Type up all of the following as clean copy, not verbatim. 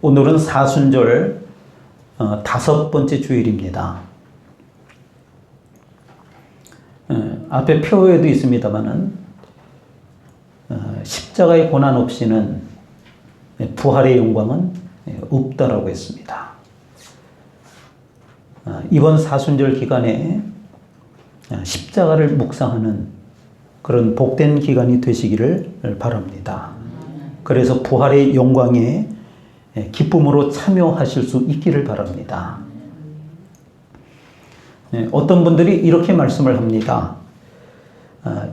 오늘은 사순절 5번째 주일입니다. 앞에 표에도 있습니다만은 십자가의 고난 없이는 부활의 영광은 없다라고 했습니다. 이번 사순절 기간에 십자가를 묵상하는 그런 복된 기간이 되시기를 바랍니다. 그래서 부활의 영광에 기쁨으로 참여하실 수 있기를 바랍니다. 어떤 분들이 이렇게 말씀을 합니다.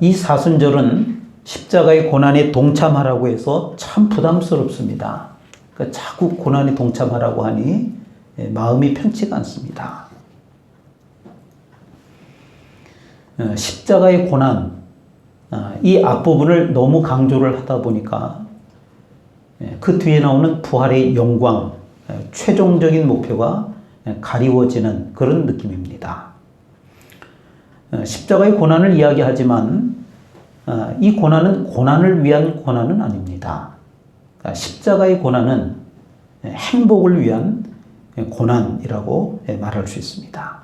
이 사순절은 십자가의 고난에 동참하라고 해서 참 부담스럽습니다. 그러니까 자꾸 고난에 동참하라고 하니 마음이 편치가 않습니다. 십자가의 고난, 이 앞부분을 너무 강조를 하다 보니까 그 뒤에 나오는 부활의 영광, 최종적인 목표가 가리워지는 그런 느낌입니다. 십자가의 고난을 이야기하지만 이 고난은 고난을 위한 고난은 아닙니다. 십자가의 고난은 행복을 위한 고난이라고 말할 수 있습니다.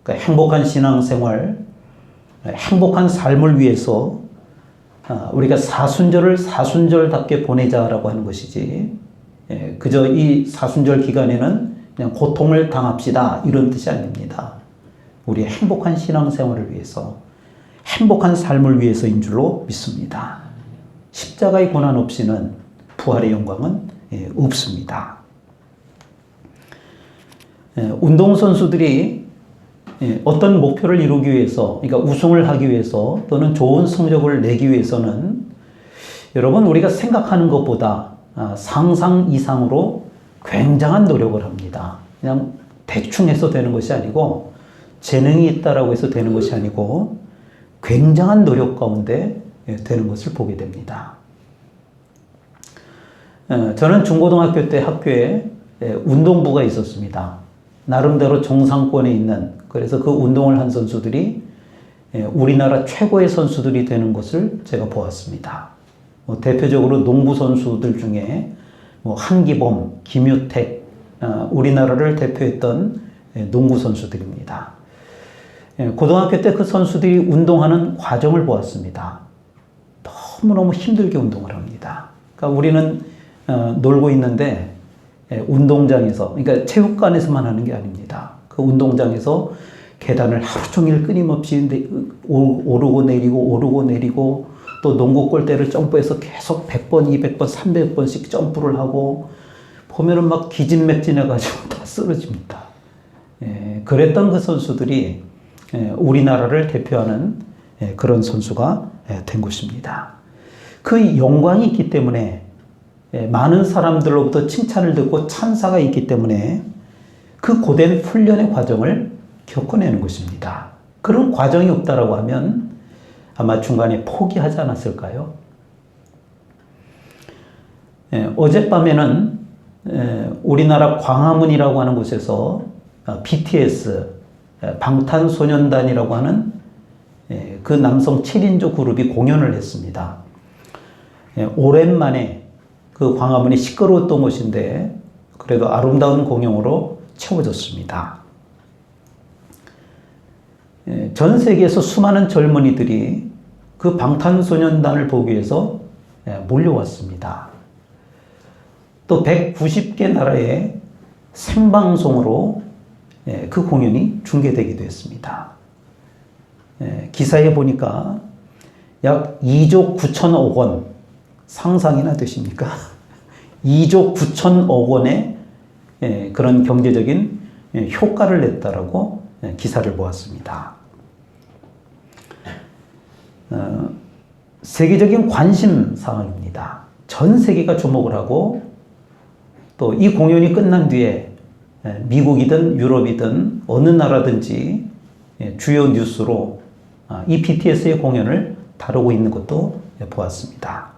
그러니까 행복한 신앙생활, 행복한 삶을 위해서 우리가 사순절을 사순절답게 보내자라고 하는 것이지, 그저 이 사순절 기간에는 그냥 고통을 당합시다 이런 뜻이 아닙니다. 우리의 행복한 신앙생활을 위해서, 행복한 삶을 위해서인 줄로 믿습니다. 십자가의 고난 없이는 부활의 영광은 없습니다. 운동선수들이 어떤 목표를 이루기 위해서, 그러니까 우승을 하기 위해서 또는 좋은 성적을 내기 위해서는 여러분, 우리가 생각하는 것보다 상상 이상으로 굉장한 노력을 합니다. 그냥 대충 해서 되는 것이 아니고, 재능이 있다라고 해서 되는 것이 아니고 굉장한 노력 가운데 되는 것을 보게 됩니다. 저는 중고등학교 때 학교에 운동부가 있었습니다. 나름대로 정상권에 있는, 그래서 그 운동을 한 선수들이 우리나라 최고의 선수들이 되는 것을 제가 보았습니다. 대표적으로 농구 선수들 중에 한기범, 김유택, 우리나라를 대표했던 농구 선수들입니다. 고등학교 때 그 선수들이 운동하는 과정을 보았습니다. 너무너무 힘들게 운동을 합니다. 그러니까 우리는 놀고 있는데 운동장에서, 그러니까 체육관에서만 하는 게 아닙니다. 그 운동장에서 계단을 하루 종일 끊임없이 오르고 내리고 오르고 내리고, 또 농구 골대를 점프해서 계속 100번, 200번, 300번씩 점프를 하고, 보면은 막 기진맥진해가지고 다 쓰러집니다. 그랬던 그 선수들이 우리나라를 대표하는 그런 선수가 된 것입니다. 그 영광이 있기 때문에, 많은 사람들로부터 칭찬을 듣고 찬사가 있기 때문에 그 고된 훈련의 과정을 겪어내는 것입니다. 그런 과정이 없다라고 하면 아마 중간에 포기하지 않았을까요? 어젯밤에는 우리나라 광화문이라고 하는 곳에서 BTS, 방탄소년단이라고 하는 그 남성 7인조 그룹이 공연을 했습니다. 오랜만에 그 광화문이 시끄러웠던 곳인데 그래도 아름다운 공연으로 채워졌습니다. 전 세계에서 수많은 젊은이들이 그 방탄소년단을 보기 위해서 몰려왔습니다. 또 190개 나라의 생방송으로 그 공연이 중계되기도 했습니다. 기사에 보니까 약 2조 9천억 원, 상상이나 되십니까? 2조 9천억 원의 그런 경제적인 효과를 냈다라고 기사를 보았습니다. 세계적인 관심 사항입니다. 전 세계가 주목을 하고, 또 이 공연이 끝난 뒤에 미국이든 유럽이든 어느 나라든지 주요 뉴스로 이 BTS의 공연을 다루고 있는 것도 보았습니다.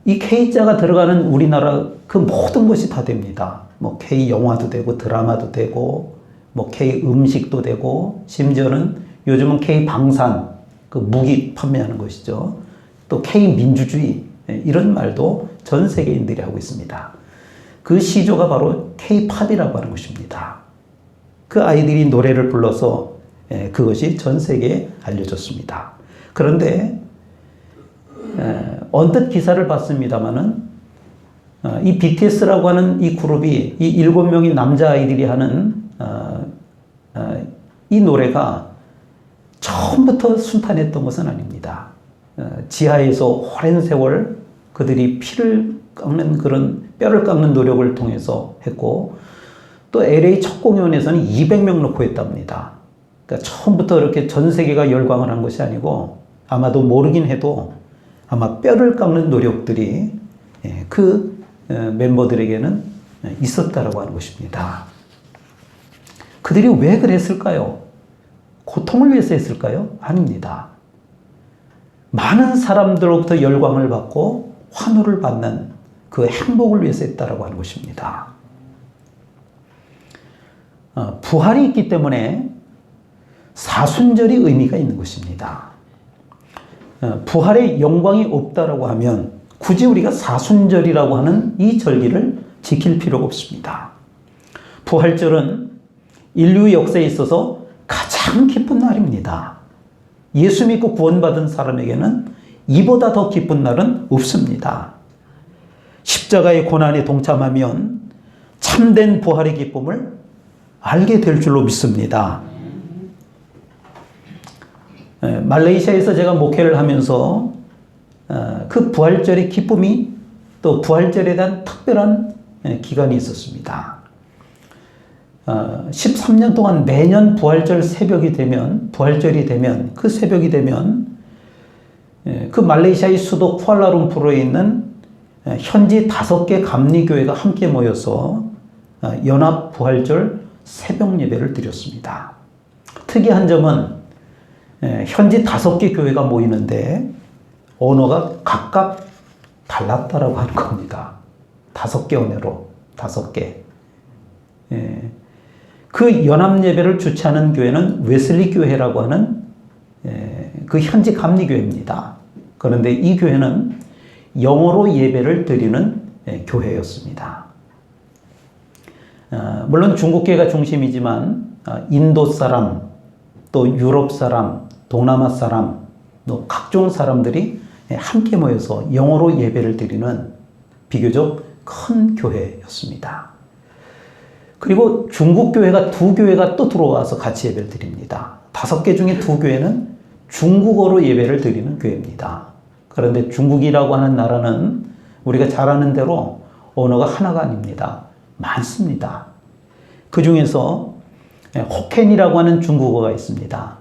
이 K자가 들어가는 우리나라 그 모든 것이 다 됩니다. K 영화도 되고 드라마도 되고 K 음식도 되고, 심지어는 요즘은 K 방산, 그 무기 판매하는 것이죠. 또 K 민주주의, 이런 말도 전 세계인들이 하고 있습니다. 그 시조가 바로 K-팝이라고 하는 것입니다. 그 아이들이 노래를 불러서 그것이 전 세계에 알려졌습니다. 그런데 언뜻 기사를 봤습니다마는 이 BTS라고 하는 이 그룹이 이 7명의 남자아이들이 하는 이 노래가 처음부터 순탄했던 것은 아닙니다. 지하에서 오랜 세월 그들이 피를 깎는 그런 뼈를 깎는 노력을 통해서 했고 또 LA 첫 공연에서는 200명 놓고 했답니다. 그러니까 처음부터 이렇게 전 세계가 열광을 한 것이 아니고 아마도 모르긴 해도 아마 뼈를 깎는 노력들이 그 멤버들에게는 있었다라고 하는 것입니다. 그들이 왜 그랬을까요? 고통을 위해서 했을까요? 아닙니다. 많은 사람들로부터 열광을 받고 환호를 받는 그 행복을 위해서 했다라고 하는 것입니다. 부활이 있기 때문에 사순절이 의미가 있는 것입니다. 부활의 영광이 없다라고 하면 굳이 우리가 사순절이라고 하는 이 절기를 지킬 필요가 없습니다. 부활절은 인류 역사에 있어서 가장 기쁜 날입니다. 예수 믿고 구원받은 사람에게는 이보다 더 기쁜 날은 없습니다. 십자가의 고난에 동참하면 참된 부활의 기쁨을 알게 될 줄로 믿습니다. 말레이시아에서 제가 목회를 하면서 그 부활절의 기쁨이 또 부활절에 대한 특별한 기간이 있었습니다. 13년 동안 매년 부활절 새벽이 되면, 부활절이 되면, 그 새벽이 되면 그 말레이시아의 수도 쿠알라룸푸르에 있는 현지 5개 감리교회가 함께 모여서 연합 부활절 새벽 예배를 드렸습니다. 특이한 점은 현지 5개 교회가 모이는데 언어가 각각 달랐다라고 하는 겁니다. 5개 언어로, 5개. 그 연합 예배를 주최하는 교회는 웨슬리 교회라고 하는 그 현지 감리교회입니다. 그런데 이 교회는 영어로 예배를 드리는 교회였습니다. 물론 중국계가 중심이지만 인도 사람, 또 유럽 사람, 동남아 사람, 또 각종 사람들이 함께 모여서 영어로 예배를 드리는 비교적 큰 교회였습니다. 그리고 중국 교회가 2교회가 또 들어와서 같이 예배를 드립니다. 5개 중에 2교회는 중국어로 예배를 드리는 교회입니다. 그런데 중국이라고 하는 나라는 우리가 잘 아는 대로 언어가 하나가 아닙니다. 많습니다. 그 중에서 호켄이라고 하는 중국어가 있습니다.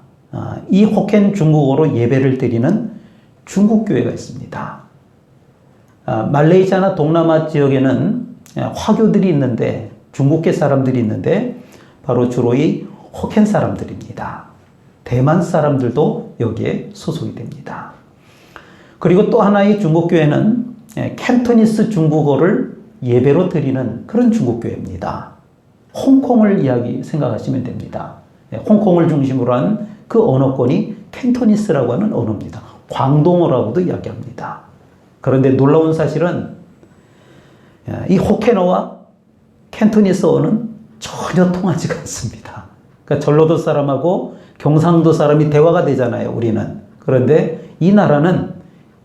이 호켄 중국어로 예배를 드리는 중국 교회가 있습니다. 말레이시아나 동남아 지역에는 화교들이 있는데 중국계 사람들이 있는데 바로 주로 이 호켄 사람들입니다. 대만 사람들도 여기에 소속이 됩니다. 그리고 또 하나의 중국 교회는 캔토니스 중국어를 예배로 드리는 그런 중국 교회입니다. 홍콩을 생각하시면 됩니다. 홍콩을 중심으로 한 그 언어권이 캔토니스라고 하는 언어입니다. 광동어라고도 이야기합니다. 그런데 놀라운 사실은 이 호켄어와 캔토니스어는 전혀 통하지가 않습니다. 그러니까 전라도 사람하고 경상도 사람이 대화가 되잖아요, 우리는. 그런데 이 나라는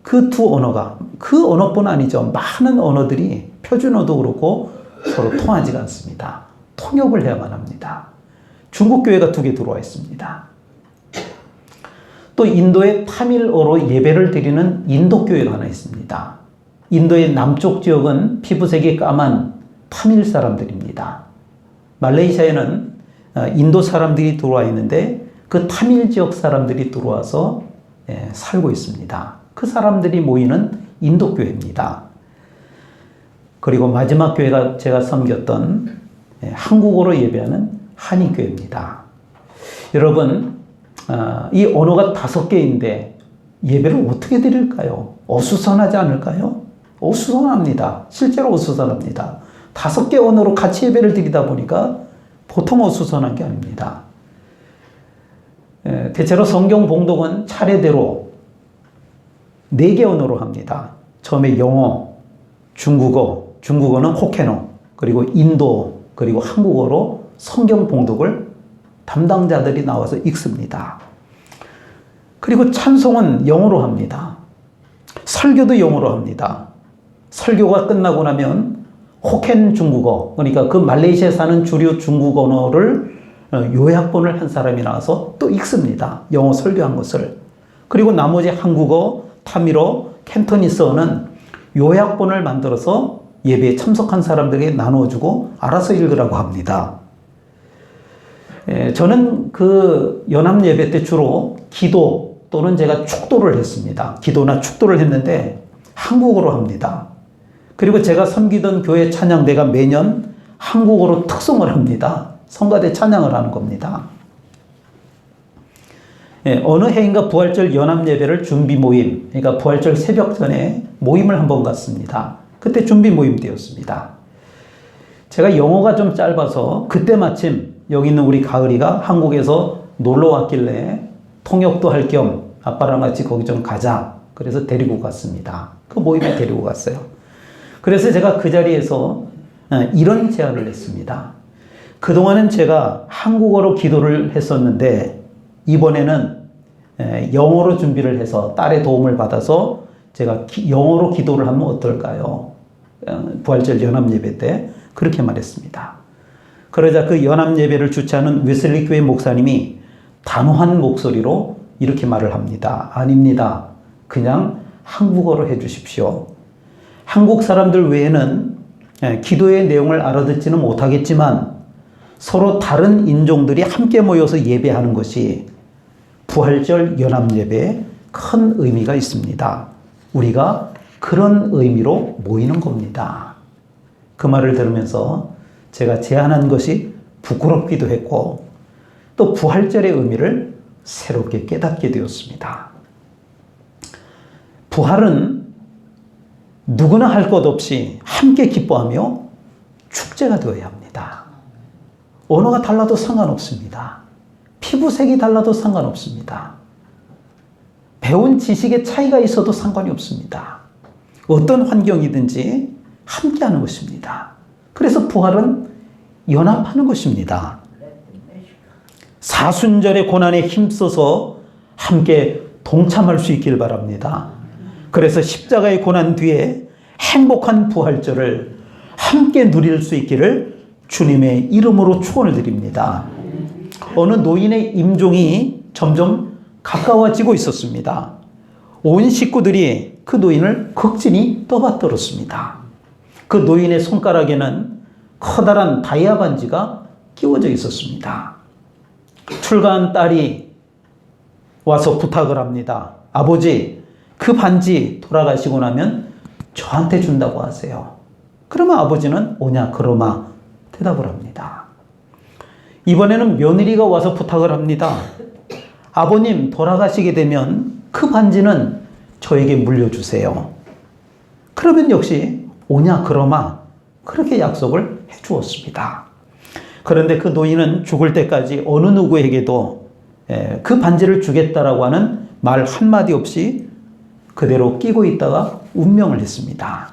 그 2언어가, 그 언어뿐 아니죠. 많은 언어들이 표준어도 그렇고 서로 통하지가 않습니다. 통역을 해야만 합니다. 중국 교회가 2개 들어와 있습니다. 또 인도의 타밀어로 예배를 드리는 인도 교회가 하나 있습니다. 인도의 남쪽 지역은 피부색이 까만 타밀 사람들입니다. 말레이시아에는 인도 사람들이 들어와 있는데 그 타밀 지역 사람들이 들어와서 살고 있습니다. 그 사람들이 모이는 인도 교회입니다. 그리고 마지막 교회가 제가 섬겼던 한국어로 예배하는 한인교회입니다. 여러분, 이 언어가 5개인데 예배를 어떻게 드릴까요? 어수선하지 않을까요? 어수선합니다. 실제로 어수선합니다. 5개 언어로 같이 예배를 드리다 보니까 보통 어수선한 게 아닙니다. 대체로 성경 봉독은 차례대로 4개 언어로 합니다. 처음에 영어, 중국어, 중국어는 호켄어, 그리고 인도, 그리고 한국어로 성경 봉독을 담당자들이 나와서 읽습니다. 그리고 찬송은 영어로 합니다. 설교도 영어로 합니다. 설교가 끝나고 나면 호켄 중국어, 그러니까 그 말레이시아에 사는 주류 중국 언어를 요약본을 한 사람이 나와서 또 읽습니다. 영어 설교한 것을. 그리고 나머지 한국어, 타밀어, 캔토니스어는 요약본을 만들어서 예배에 참석한 사람들에게 나눠주고 알아서 읽으라고 합니다. 저는 그 연합 예배 때 주로 기도 또는 제가 축도를 했습니다. 기도나 축도를 했는데 한국어로 합니다. 그리고 제가 섬기던 교회 찬양대가 매년 한국어로 특송을 합니다. 성가대 찬양을 하는 겁니다. 어느 해인가 부활절 연합 예배를 준비 모임, 그러니까 부활절 새벽 전에 모임을 한번 갔습니다. 그때 준비 모임 때였습니다. 제가 영어가 좀 짧아서 그때 마침 여기 있는 우리 가을이가 한국에서 놀러 왔길래 통역도 할 겸 아빠랑 같이 거기 좀 가자. 그래서 데리고 갔습니다. 그 모임에 데리고 갔어요. 그래서 제가 그 자리에서 이런 제안을 했습니다. 그동안은 제가 한국어로 기도를 했었는데 이번에는 영어로 준비를 해서 딸의 도움을 받아서 제가 영어로 기도를 하면 어떨까요? 부활절 연합예배 때 그렇게 말했습니다. 그러자 그 연합예배를 주최하는 웨슬리 교회 목사님이 단호한 목소리로 이렇게 말을 합니다. 아닙니다. 그냥 한국어로 해주십시오. 한국 사람들 외에는 기도의 내용을 알아듣지는 못하겠지만 서로 다른 인종들이 함께 모여서 예배하는 것이 부활절 연합예배에 큰 의미가 있습니다. 우리가 그런 의미로 모이는 겁니다. 그 말을 들으면서 제가 제안한 것이 부끄럽기도 했고 또 부활절의 의미를 새롭게 깨닫게 되었습니다. 부활은 누구나 할 것 없이 함께 기뻐하며 축제가 되어야 합니다. 언어가 달라도 상관없습니다. 피부색이 달라도 상관없습니다. 배운 지식의 차이가 있어도 상관이 없습니다. 어떤 환경이든지 함께하는 것입니다. 그래서 부활은 연합하는 것입니다. 사순절의 고난에 힘써서 함께 동참할 수 있길 바랍니다. 그래서 십자가의 고난 뒤에 행복한 부활절을 함께 누릴 수 있기를 주님의 이름으로 축원을 드립니다. 어느 노인의 임종이 점점 가까워지고 있었습니다. 온 식구들이 그 노인을 극진히 떠받들었습니다. 그 노인의 손가락에는 커다란 다이아 반지가 끼워져 있었습니다. 출가한 딸이 와서 부탁을 합니다. 아버지, 그 반지 돌아가시고 나면 저한테 준다고 하세요. 그러면 아버지는 오냐 그러마 대답을 합니다. 이번에는 며느리가 와서 부탁을 합니다. 아버님 돌아가시게 되면 그 반지는 저에게 물려주세요. 그러면 역시 오냐 그러마 그렇게 약속을 해주었습니다. 그런데 그 노인은 죽을 때까지 어느 누구에게도 그 반지를 주겠다라고 하는 말 한마디 없이 그대로 끼고 있다가 운명을 했습니다.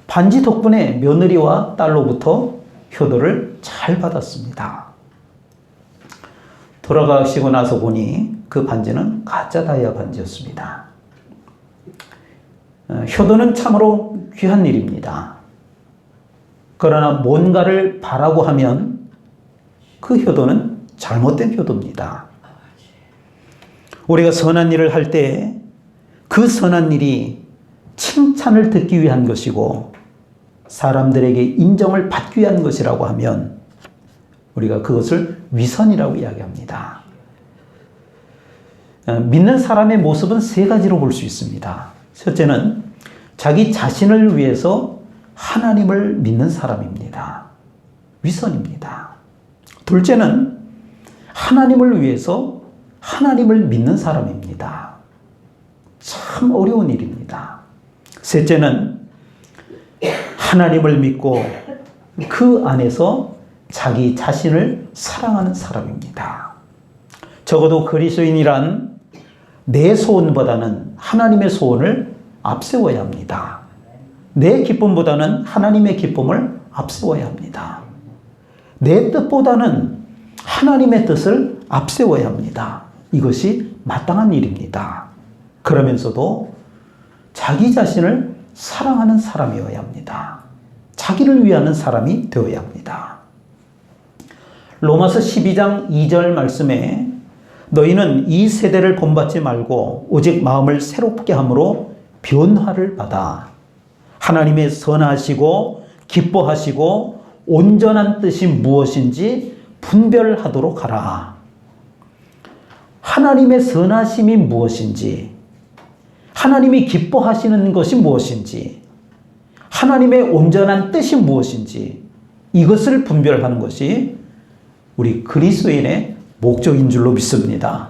반지 덕분에 며느리와 딸로부터 효도를 잘 받았습니다. 돌아가시고 나서 보니 그 반지는 가짜 다이아 반지였습니다. 효도는 참으로 귀한 일입니다. 그러나 뭔가를 바라고 하면 그 효도는 잘못된 효도입니다. 우리가 선한 일을 할 때 그 선한 일이 칭찬을 듣기 위한 것이고 사람들에게 인정을 받기 위한 것이라고 하면 우리가 그것을 위선이라고 이야기합니다. 믿는 사람의 모습은 세 가지로 볼 수 있습니다. 첫째는 자기 자신을 위해서 하나님을 믿는 사람입니다. 위선입니다. 둘째는 하나님을 위해서 하나님을 믿는 사람입니다. 참 어려운 일입니다. 셋째는 하나님을 믿고 그 안에서 자기 자신을 사랑하는 사람입니다. 적어도 그리스도인이란 내 소원보다는 하나님의 소원을 앞세워야 합니다. 내 기쁨보다는 하나님의 기쁨을 앞세워야 합니다. 내 뜻보다는 하나님의 뜻을 앞세워야 합니다. 이것이 마땅한 일입니다. 그러면서도 자기 자신을 사랑하는 사람이어야 합니다. 자기를 위하는 사람이 되어야 합니다. 로마서 12장 2절 말씀에 너희는 이 세대를 본받지 말고 오직 마음을 새롭게 함으로 변화를 받아 하나님의 선하시고 기뻐하시고 온전한 뜻이 무엇인지 분별하도록 하라. 하나님의 선하심이 무엇인지, 하나님이 기뻐하시는 것이 무엇인지, 하나님의 온전한 뜻이 무엇인지 이것을 분별하는 것이 우리 그리스도인의 목적인 줄로 믿습니다.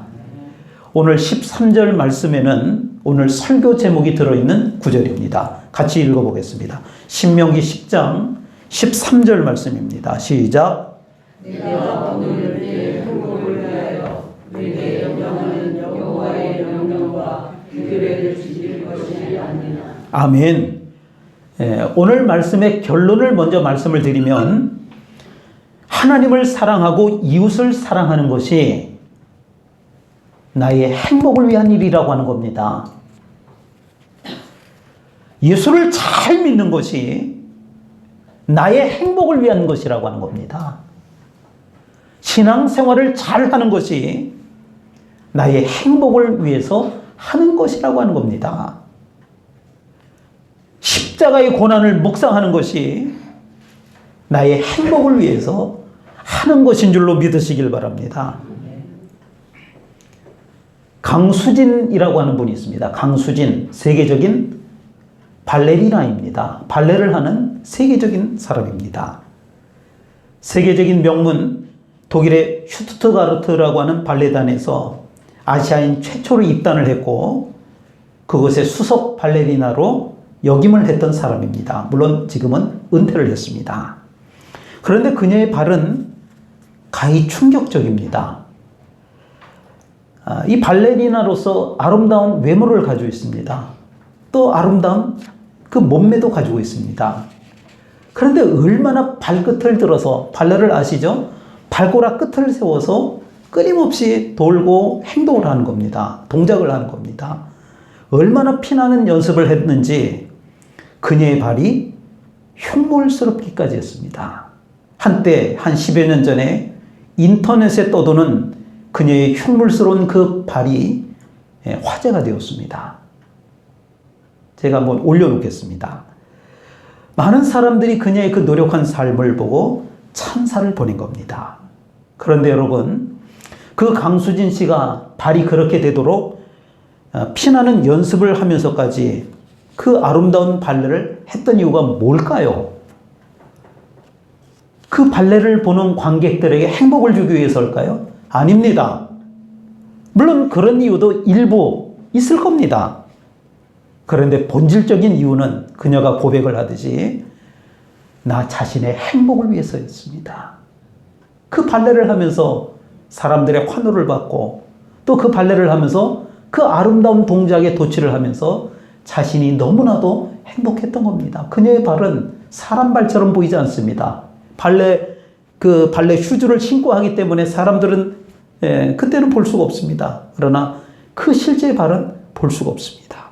오늘 13절 말씀에는 오늘 설교 제목이 들어있는 구절입니다. 같이 읽어보겠습니다. 신명기 10장 13절 말씀입니다. 시작. 내가 오늘 내 행복을 위하여 내 영광은 여호와의 명령과 규례를 지킬 것이 아니라. 아멘. 오늘 말씀의 결론을 먼저 말씀을 드리면 하나님을 사랑하고 이웃을 사랑하는 것이 나의 행복을 위한 일이라고 하는 겁니다. 예수를 잘 믿는 것이 나의 행복을 위한 것이라고 하는 겁니다. 신앙생활을 잘 하는 것이 나의 행복을 위해서 하는 것이라고 하는 겁니다. 십자가의 고난을 묵상하는 것이 나의 행복을 위해서 하는 것인 줄로 믿으시길 바랍니다. 강수진이라고 하는 분이 있습니다. 강수진, 세계적인 발레리나입니다. 발레를 하는 세계적인 사람입니다. 세계적인 명문 독일의 슈투트가르트라고 하는 발레단에서 아시아인 최초로 입단을 했고 그곳의 수석 발레리나로 역임을 했던 사람입니다. 물론 지금은 은퇴를 했습니다. 그런데 그녀의 발은 가히 충격적입니다. 이 발레리나로서 아름다운 외모를 가지고 있습니다. 또 아름다운 그 몸매도 가지고 있습니다. 그런데 얼마나 발끝을 들어서, 발레를 아시죠? 발가락 끝을 세워서 끊임없이 돌고 행동을 하는 겁니다. 동작을 하는 겁니다. 얼마나 피나는 연습을 했는지 그녀의 발이 흉물스럽기까지 했습니다. 한때 한 10여 년 전에 인터넷에 떠도는 그녀의 흉물스러운 그 발이 화제가 되었습니다. 제가 한번 올려놓겠습니다. 많은 사람들이 그녀의 그 노력한 삶을 보고 찬사를 보낸 겁니다. 그런데 여러분, 그 강수진 씨가 발이 그렇게 되도록 피나는 연습을 하면서까지 그 아름다운 발레를 했던 이유가 뭘까요? 그 발레를 보는 관객들에게 행복을 주기 위해서일까요? 아닙니다. 물론 그런 이유도 일부 있을 겁니다. 그런데 본질적인 이유는 그녀가 고백을 하듯이 나 자신의 행복을 위해서였습니다. 그 발레를 하면서 사람들의 환호를 받고 또 그 발레를 하면서 그 아름다운 동작에 도취를 하면서 자신이 너무나도 행복했던 겁니다. 그녀의 발은 사람 발처럼 보이지 않습니다. 발레 슈즈를 신고 하기 때문에 사람들은 그때는 볼 수가 없습니다. 그러나 그 실제 발은 볼 수가 없습니다.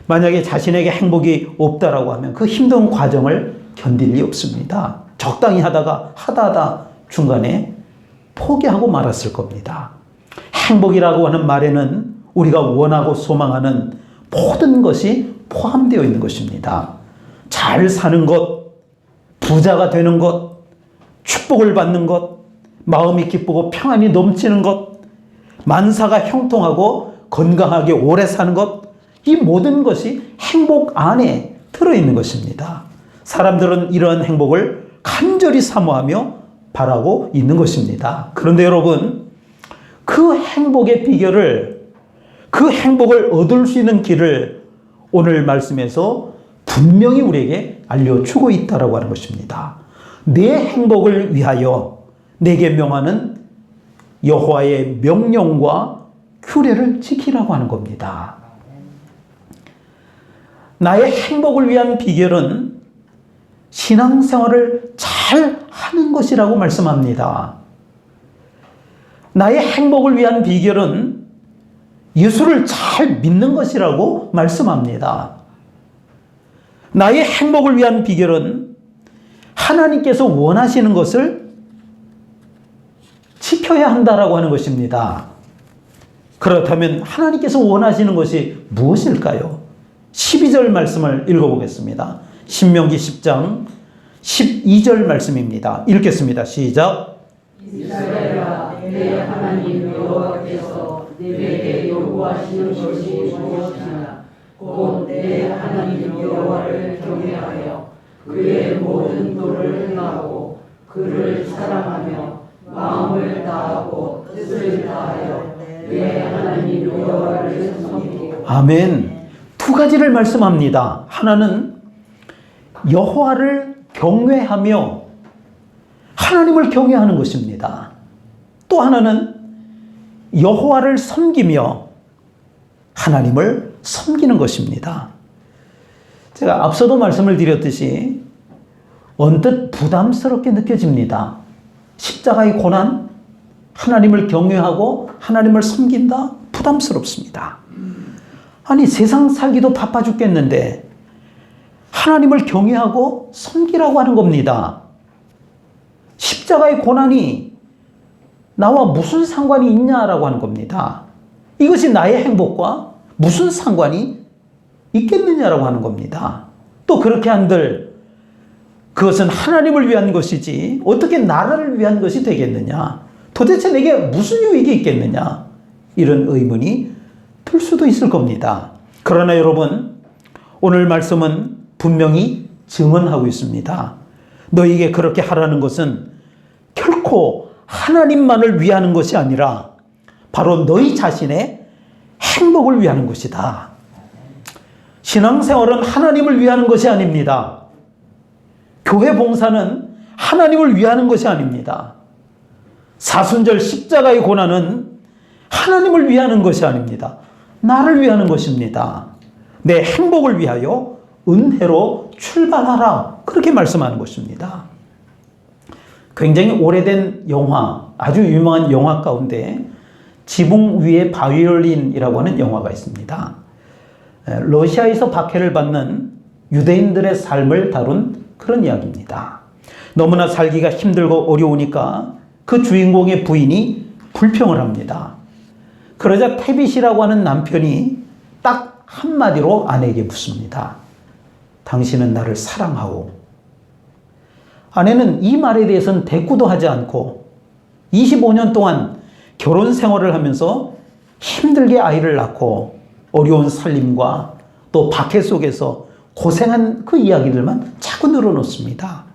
만약에 자신에게 행복이 없다라고 하면 그 힘든 과정을 견딜 리 없습니다. 적당히 하다 중간에 포기하고 말았을 겁니다. 행복이라고 하는 말에는 우리가 원하고 소망하는 모든 것이 포함되어 있는 것입니다. 잘 사는 것, 부자가 되는 것, 축복을 받는 것, 마음이 기쁘고 평안이 넘치는 것, 만사가 형통하고 건강하게 오래 사는 것, 이 모든 것이 행복 안에 들어있는 것입니다. 사람들은 이러한 행복을 간절히 사모하며 바라고 있는 것입니다. 그런데 여러분, 그 행복의 비결을, 그 행복을 얻을 수 있는 길을 오늘 말씀에서 분명히 우리에게 알려주고 있다라고 하는 것입니다. 내 행복을 위하여 내게 명하는 여호와의 명령과 규례를 지키라고 하는 겁니다. 나의 행복을 위한 비결은 신앙생활을 잘 하는 것이라고 말씀합니다. 나의 행복을 위한 비결은 예수를 잘 믿는 것이라고 말씀합니다. 나의 행복을 위한 비결은 하나님께서 원하시는 것을 지켜야 한다라고 하는 것입니다. 그렇다면 하나님께서 원하시는 것이 무엇일까요? 12절 말씀을 읽어보겠습니다. 신명기 10장 12절 말씀입니다. 읽겠습니다. 시작. 이스라엘아, 내 하나님 여호와께서 내게 요구하시는 것이 무엇이냐? 곧 내 하나님 여호와를 경외하여 그의 모든 도를 행하고 그를 사랑하며 마음을 다하고 뜻을 다하여 내 하나님 여호와를 섬기고. 아멘. 두 가지를 말씀합니다. 하나는 여호와를 경외하며 하나님을 경외하는 것입니다. 또 하나는 여호와를 섬기며 하나님을 섬기는 것입니다. 제가 앞서도 말씀을 드렸듯이 언뜻 부담스럽게 느껴집니다. 십자가의 고난, 하나님을 경외하고 하나님을 섬긴다? 부담스럽습니다. 아니, 세상 살기도 바빠 죽겠는데 하나님을 경외하고 섬기라고 하는 겁니다. 십자가의 고난이 나와 무슨 상관이 있냐라고 하는 겁니다. 이것이 나의 행복과 무슨 상관이 있겠느냐라고 하는 겁니다. 또 그렇게 한들 그것은 하나님을 위한 것이지 어떻게 나라를 위한 것이 되겠느냐? 도대체 내게 무슨 유익이 있겠느냐? 이런 의문이 들 수도 있을 겁니다. 그러나 여러분, 오늘 말씀은 분명히 증언하고 있습니다. 너에게 그렇게 하라는 것은 결코 하나님만을 위하는 것이 아니라 바로 너희 자신의 행복을 위하는 것이다. 신앙생활은 하나님을 위하는 것이 아닙니다. 교회 봉사는 하나님을 위하는 것이 아닙니다. 사순절 십자가의 고난은 하나님을 위하는 것이 아닙니다. 나를 위하는 것입니다. 내 행복을 위하여 은혜로 출발하라. 그렇게 말씀하는 것입니다. 굉장히 오래된 영화, 아주 유명한 영화 가운데 지붕 위의 바이올린이라고 하는 영화가 있습니다. 러시아에서 박해를 받는 유대인들의 삶을 다룬 그런 이야기입니다. 너무나 살기가 힘들고 어려우니까 그 주인공의 부인이 불평을 합니다. 그러자 태빗이라고 하는 남편이 딱 한마디로 아내에게 묻습니다. 당신은 나를 사랑하오. 아내는 이 말에 대해서는 대꾸도 하지 않고 25년 동안 결혼 생활을 하면서 힘들게 아이를 낳고 어려운 살림과 또 박해 속에서 고생한 그 이야기들만 자꾸 늘어놓습니다.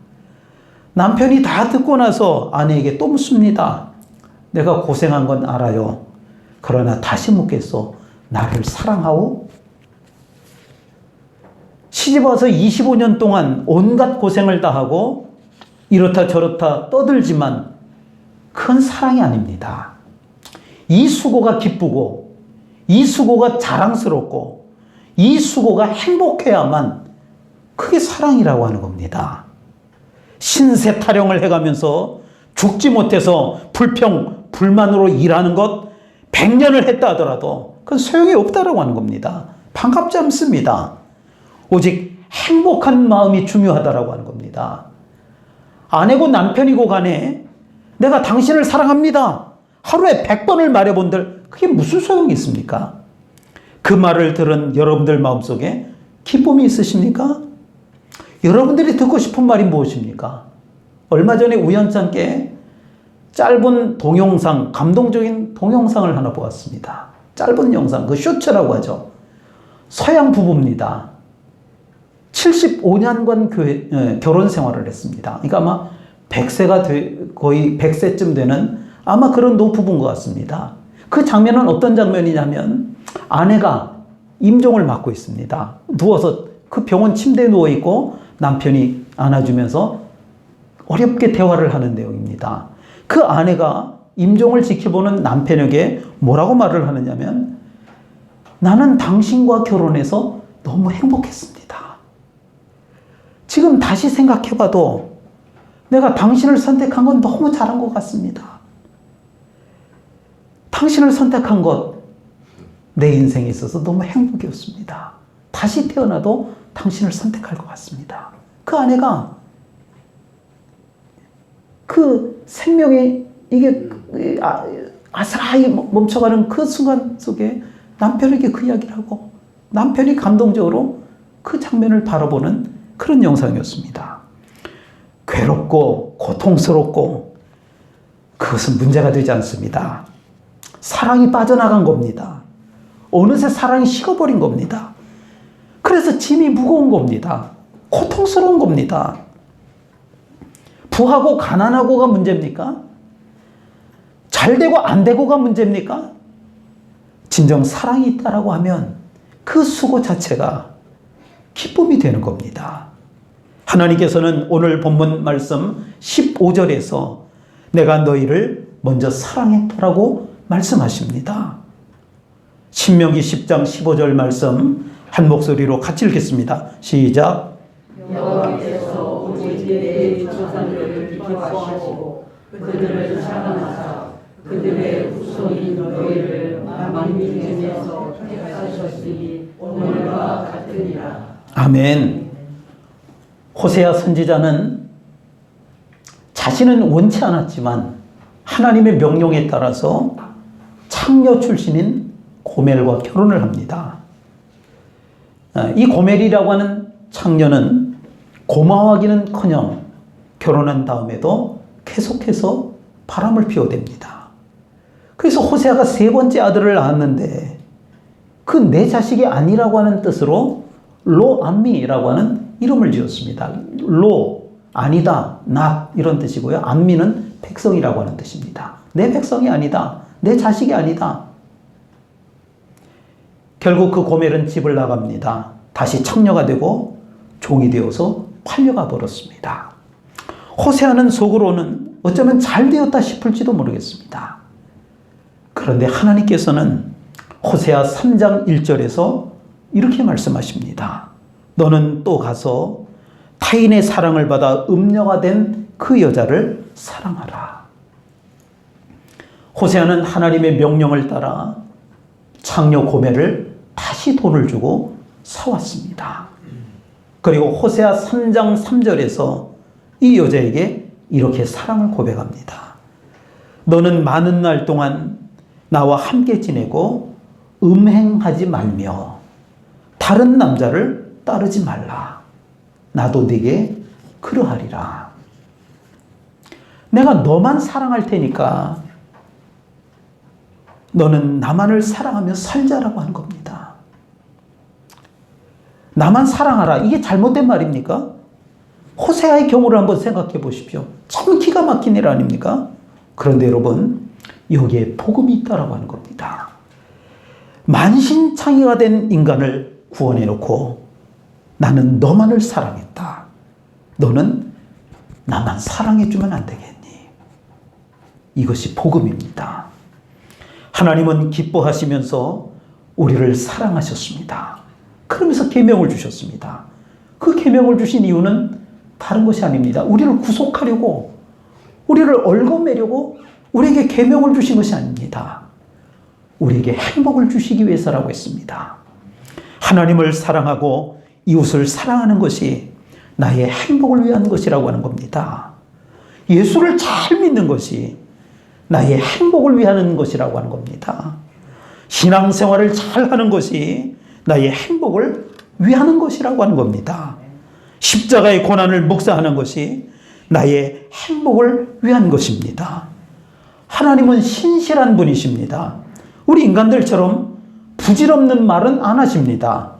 남편이 다 듣고 나서 아내에게 또 묻습니다. 내가 고생한 건 알아요. 그러나 다시 묻겠소. 나를 사랑하오? 시집 와서 25년 동안 온갖 고생을 다하고 이렇다 저렇다 떠들지만 그건 사랑이 아닙니다. 이 수고가 기쁘고 이 수고가 자랑스럽고 이 수고가 행복해야만 그게 사랑이라고 하는 겁니다. 신세 타령을 해가면서 죽지 못해서 불평, 불만으로 일하는 것 100년을 했다 하더라도 그건 소용이 없다라고 하는 겁니다. 반갑지 않습니다. 오직 행복한 마음이 중요하다라고 하는 겁니다. 아내고 남편이고 간에 내가 당신을 사랑합니다. 하루에 100번을 말해본들 그게 무슨 소용이 있습니까? 그 말을 들은 여러분들 마음속에 기쁨이 있으십니까? 여러분들이 듣고 싶은 말이 무엇입니까? 얼마 전에 우연찮게 짧은 동영상, 감동적인 동영상을 하나 보았습니다. 짧은 영상, 그 쇼츠라고 하죠. 서양 부부입니다. 75년간 결혼 생활을 했습니다. 그러니까 아마 100세가 거의 100세쯤 되는 아마 그런 노부부인 것 같습니다. 그 장면은 어떤 장면이냐면 아내가 임종을 맞고 있습니다. 누워서 그 병원 침대에 누워있고 남편이 안아주면서 어렵게 대화를 하는 내용입니다. 그 아내가 임종을 지켜보는 남편에게 뭐라고 말을 하느냐면 나는 당신과 결혼해서 너무 행복했습니다. 지금 다시 생각해봐도 내가 당신을 선택한 건 너무 잘한 것 같습니다. 당신을 선택한 것, 내 인생에 있어서 너무 행복이었습니다. 다시 태어나도 당신을 선택할 것 같습니다. 그 아내가 그 생명이 이게 아스라이 멈춰가는 그 순간 속에 남편에게 그 이야기를 하고 남편이 감동적으로 그 장면을 바라보는 그런 영상이었습니다. 괴롭고 고통스럽고 그것은 문제가 되지 않습니다. 사랑이 빠져나간 겁니다. 어느새 사랑이 식어버린 겁니다. 그래서 짐이 무거운 겁니다. 고통스러운 겁니다. 부하고 가난하고가 문제입니까? 잘 되고 안 되고가 문제입니까? 진정 사랑이 있다라고 하면 그 수고 자체가 기쁨이 되는 겁니다. 하나님께서는 오늘 본문 말씀 15절에서 내가 너희를 먼저 사랑했더라고 말씀하십니다. 신명기 10장 15절 말씀 한 목소리로 같이 읽겠습니다. 시작. 여호와께서 오직 내 조상들을 기뻐하시고 그들을 사랑하사 그들의 후손인 너희를 만민 중에서 택하셨으니 오늘과 같으니라. 아멘. 호세아 선지자는 자신은 원치 않았지만 하나님의 명령에 따라서 창녀 출신인 고멜과 결혼을 합니다. 이 고멜이라고 하는 창녀는 고마워하기는커녕 결혼한 다음에도 계속해서 바람을 피워댑니다. 그래서 호세아가 세 번째 아들을 낳았는데 그 내 자식이 아니라고 하는 뜻으로 로암미라고 하는 이름을 지었습니다. 로, 아니다, not 이런 뜻이고요. 암미는 백성이라고 하는 뜻입니다. 내 백성이 아니다. 내 자식이 아니다. 결국 그 고멜은 집을 나갑니다. 다시 창녀가 되고 종이 되어서 팔려가 버렸습니다. 호세아는 속으로는 어쩌면 잘 되었다 싶을지도 모르겠습니다. 그런데 하나님께서는 호세아 3장 1절에서 이렇게 말씀하십니다. 너는 또 가서 타인의 사랑을 받아 음녀가 된 그 여자를 사랑하라. 호세아는 하나님의 명령을 따라 창녀 고멜을 다시 돈을 주고 사왔습니다. 그리고 호세아 3장 3절에서 이 여자에게 이렇게 사랑을 고백합니다. 너는 많은 날 동안 나와 함께 지내고 음행하지 말며 다른 남자를 따르지 말라. 나도 네게 그러하리라. 내가 너만 사랑할 테니까 너는 나만을 사랑하며 살자라고 하는 겁니다. 나만 사랑하라. 이게 잘못된 말입니까? 호세아의 경우를 한번 생각해 보십시오. 참 기가 막힌 일 아닙니까? 그런데 여러분, 여기에 복음이 있다라고 하는 겁니다. 만신창이가 된 인간을 구원해 놓고 나는 너만을 사랑했다. 너는 나만 사랑해 주면 안 되겠니? 이것이 복음입니다. 하나님은 기뻐하시면서 우리를 사랑하셨습니다. 그러면서 계명을 주셨습니다. 그 계명을 주신 이유는 다른 것이 아닙니다. 우리를 구속하려고, 우리를 얽어매려고 우리에게 계명을 주신 것이 아닙니다. 우리에게 행복을 주시기 위해서라고 했습니다. 하나님을 사랑하고 이웃을 사랑하는 것이 나의 행복을 위한 것이라고 하는 겁니다. 예수를 잘 믿는 것이 나의 행복을 위하는 것이라고 하는 겁니다. 신앙생활을 잘 하는 것이 나의 행복을 위하는 것이라고 하는 겁니다. 십자가의 고난을 묵상하는 것이 나의 행복을 위한 것입니다. 하나님은 신실한 분이십니다. 우리 인간들처럼 부질없는 말은 안 하십니다.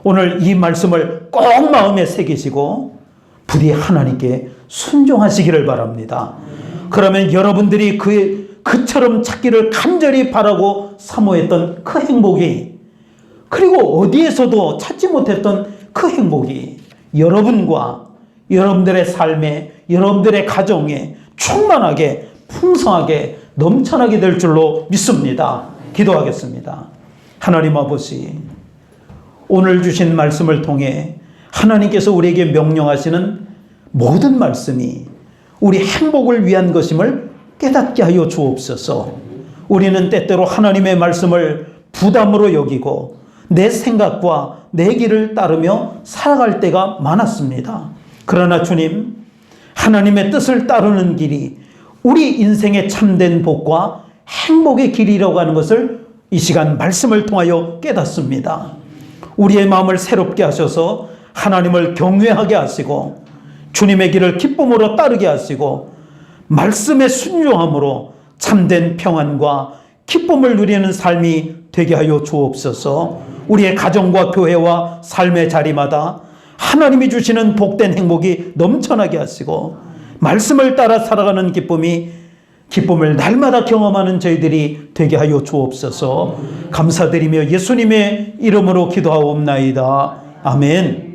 오늘 이 말씀을 꼭 마음에 새기시고 부디 하나님께 순종하시기를 바랍니다. 그러면 여러분들이 그처럼 찾기를 간절히 바라고 사모했던 그 행복이, 그리고 어디에서도 찾지 못했던 그 행복이 여러분과 여러분들의 삶에, 여러분들의 가정에 충만하게, 풍성하게, 넘쳐나게 될 줄로 믿습니다. 기도하겠습니다. 하나님 아버지, 오늘 주신 말씀을 통해 하나님께서 우리에게 명령하시는 모든 말씀이 우리 행복을 위한 것임을 깨닫게 하여 주옵소서. 우리는 때때로 하나님의 말씀을 부담으로 여기고 내 생각과 내 길을 따르며 살아갈 때가 많았습니다. 그러나 주님, 하나님의 뜻을 따르는 길이 우리 인생의 참된 복과 행복의 길이라고 하는 것을 이 시간 말씀을 통하여 깨닫습니다. 우리의 마음을 새롭게 하셔서 하나님을 경외하게 하시고 주님의 길을 기쁨으로 따르게 하시고 말씀의 순종함으로 참된 평안과 기쁨을 누리는 삶이 되게 하여 주옵소서. 우리의 가정과 교회와 삶의 자리마다 하나님이 주시는 복된 행복이 넘쳐나게 하시고 말씀을 따라 살아가는 기쁨을 날마다 경험하는 저희들이 되게 하여 주옵소서. 감사드리며 예수님의 이름으로 기도하옵나이다. 아멘.